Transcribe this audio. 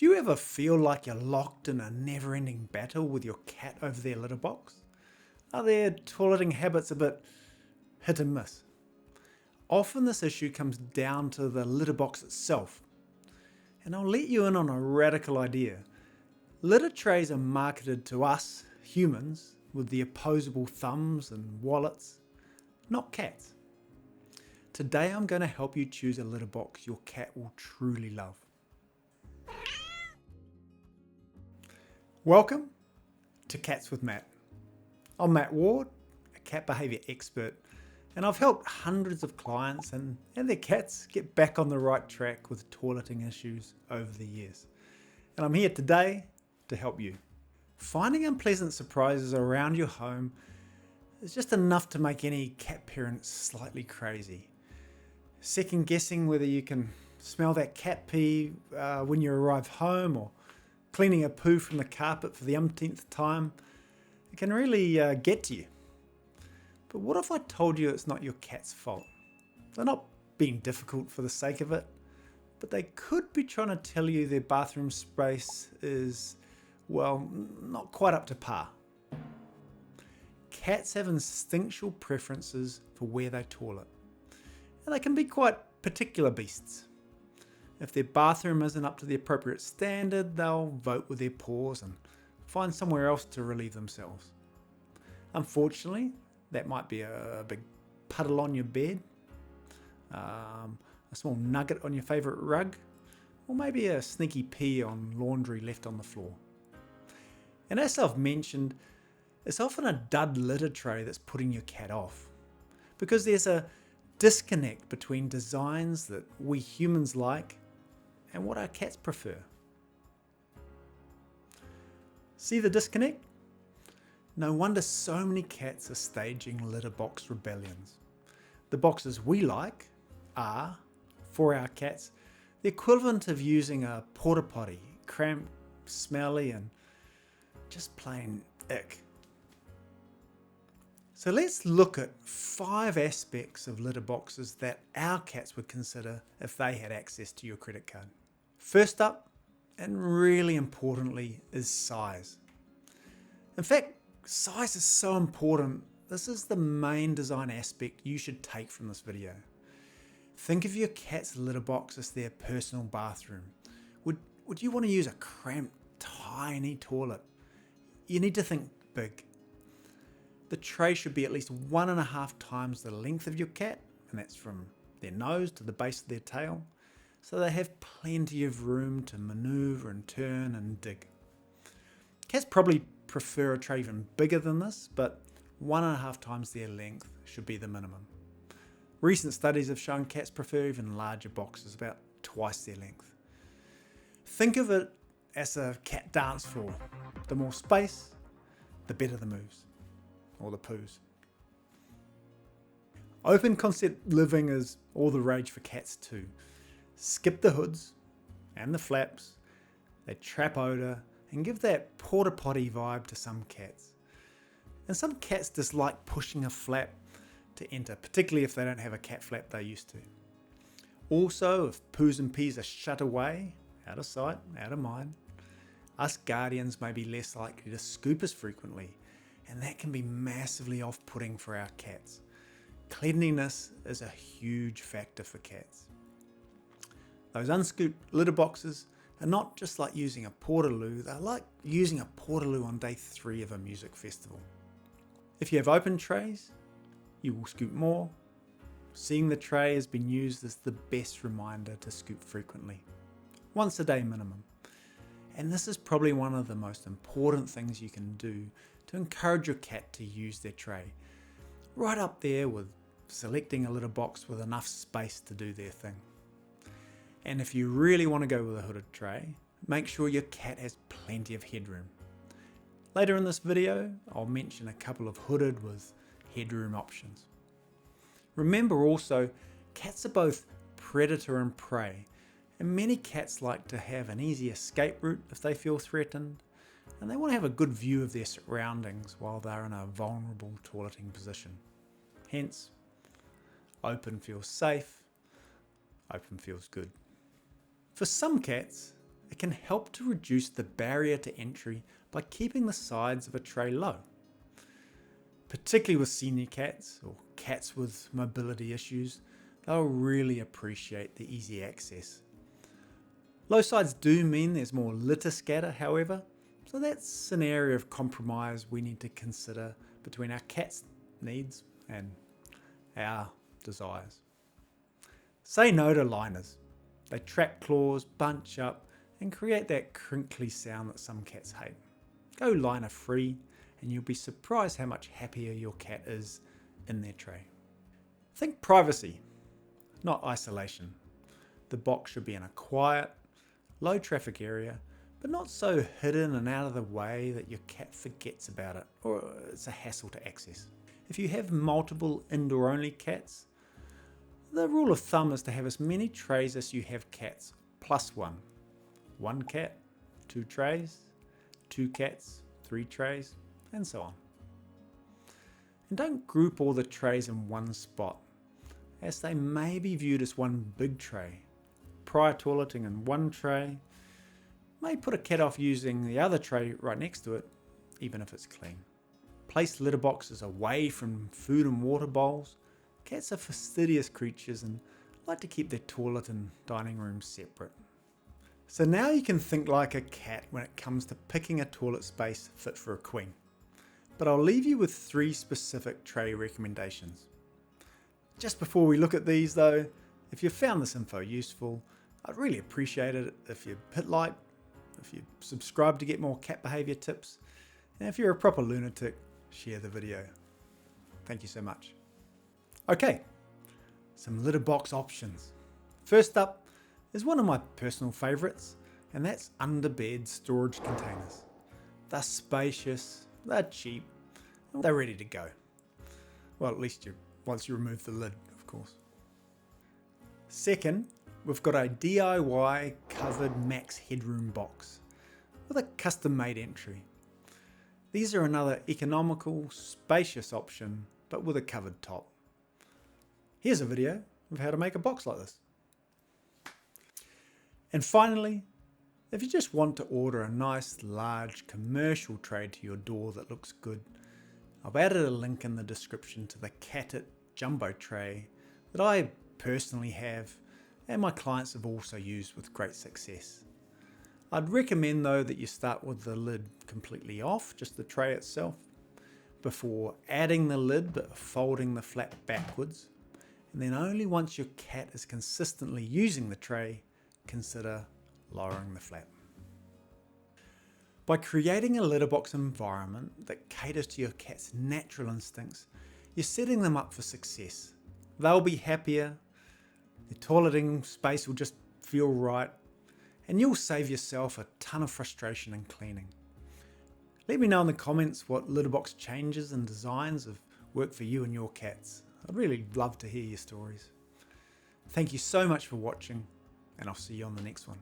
Do you ever feel like you're locked in a never-ending battle with your cat over their litter box? Are their toileting habits a bit hit and miss? Often this issue comes down to the litter box itself. And I'll let you in on a radical idea. Litter trays are marketed to us, humans, with the opposable thumbs and wallets, not cats. Today I'm going to help you choose a litter box your cat will truly love. Welcome to Cats with Matt. I'm Matt Ward, a cat behaviour expert, and I've helped hundreds of clients and their cats get back on the right track with toileting issues over the years. And I'm here today to help you. Finding unpleasant surprises around your home is just enough to make any cat parent slightly crazy. Second guessing whether you can smell that cat pee when you arrive home, or cleaning a poo from the carpet for the umpteenth time, it can really get to you. But what if I told you it's not your cat's fault? They're not being difficult for the sake of it, but they could be trying to tell you their bathroom space is, well, not quite up to par. Cats have instinctual preferences for where they toilet, and they can be quite particular beasts. If their bathroom isn't up to the appropriate standard, they'll vote with their paws and find somewhere else to relieve themselves. Unfortunately, that might be a big puddle on your bed, a small nugget on your favourite rug, or maybe a sneaky pee on laundry left on the floor. And as I've mentioned, it's often a dud litter tray that's putting your cat off, because there's a disconnect between designs that we humans like and what our cats prefer. See the disconnect? No wonder so many cats are staging litter box rebellions. The boxes we like are, for our cats, the equivalent of using a porta potty, cramped, smelly, and just plain ick. So let's look at 5 aspects of litter boxes that our cats would consider if they had access to your credit card. First up, and really importantly, is size. In fact, size is so important. This is the main design aspect you should take from this video. Think of your cat's litter box as their personal bathroom. Would you want to use a cramped, tiny toilet? You need to think big. The tray should be at least 1.5 times the length of your cat, and that's from their nose to the base of their tail, so they have plenty of room to maneuver and turn and dig. Cats probably prefer a tray even bigger than this, but 1.5 times their length should be the minimum. Recent studies have shown cats prefer even larger boxes, about twice their length. Think of it as a cat dance floor. The more space, the better the moves, or the poos. Open concept living is all the rage for cats too. Skip the hoods and the flaps. They trap odour and give that porta potty vibe to some cats. And some cats dislike pushing a flap to enter, particularly if they don't have a cat flap they're used to. Also, if poos and pees are shut away, out of sight, out of mind, us guardians may be less likely to scoop as frequently, and that can be massively off-putting for our cats. Cleanliness is a huge factor for cats. Those unscooped litter boxes are not just like using a portaloo, they're like using a portaloo on day 3 of a music festival. If you have open trays, you will scoop more. Seeing the tray has been used as the best reminder to scoop frequently. Once a day minimum. And this is probably one of the most important things you can do to encourage your cat to use their tray. Right up there with selecting a litter box with enough space to do their thing. And if you really want to go with a hooded tray, make sure your cat has plenty of headroom. Later in this video, I'll mention a couple of hooded with headroom options. Remember also, cats are both predator and prey, and many cats like to have an easy escape route if they feel threatened, and they want to have a good view of their surroundings while they're in a vulnerable toileting position. Hence, open feels safe, open feels good. For some cats, it can help to reduce the barrier to entry by keeping the sides of a tray low. Particularly with senior cats or cats with mobility issues, they'll really appreciate the easy access. Low sides do mean there's more litter scatter, however, so that's an area of compromise we need to consider between our cat's needs and our desires. Say no to liners. They trap claws, bunch up, and create that crinkly sound that some cats hate. Go liner free, and you'll be surprised how much happier your cat is in their tray. Think privacy, not isolation. The box should be in a quiet, low traffic area, but not so hidden and out of the way that your cat forgets about it or it's a hassle to access. If you have multiple indoor only cats, the rule of thumb is to have as many trays as you have cats plus one. One cat, 2 trays, 2 cats, 3 trays, and so on. And don't group all the trays in one spot, as they may be viewed as one big tray. Prior toileting in one tray may put a cat off using the other tray right next to it, even if it's clean. Place litter boxes away from food and water bowls. Cats are fastidious creatures and like to keep their toilet and dining rooms separate. So now you can think like a cat when it comes to picking a toilet space fit for a queen. But I'll leave you with 3 specific tray recommendations. Just before we look at these though, if you found this info useful, I'd really appreciate it if you hit like, if you subscribe to get more cat behaviour tips, and if you're a proper lunatic, share the video. Thank you so much. Okay, some litter box options. First up is one of my personal favourites, and that's underbed storage containers. They're spacious, they're cheap, and they're ready to go. Well, at least once you remove the lid, of course. Second, we've got a DIY covered max headroom box with a custom made entry. These are another economical, spacious option, but with a covered top. Here's a video of how to make a box like this. And finally, if you just want to order a nice large commercial tray to your door that looks good, I've added a link in the description to the Cat-It Jumbo tray that I personally have and my clients have also used with great success. I'd recommend though that you start with the lid completely off, just the tray itself, before adding the lid but folding the flap backwards, and then only once your cat is consistently using the tray, consider lowering the flap. By creating a litter box environment that caters to your cat's natural instincts, you're setting them up for success. They'll be happier, the toileting space will just feel right, and you'll save yourself a ton of frustration in cleaning. Let me know in the comments what litter box changes and designs have worked for you and your cats. I'd really love to hear your stories. Thank you so much for watching, and I'll see you on the next one.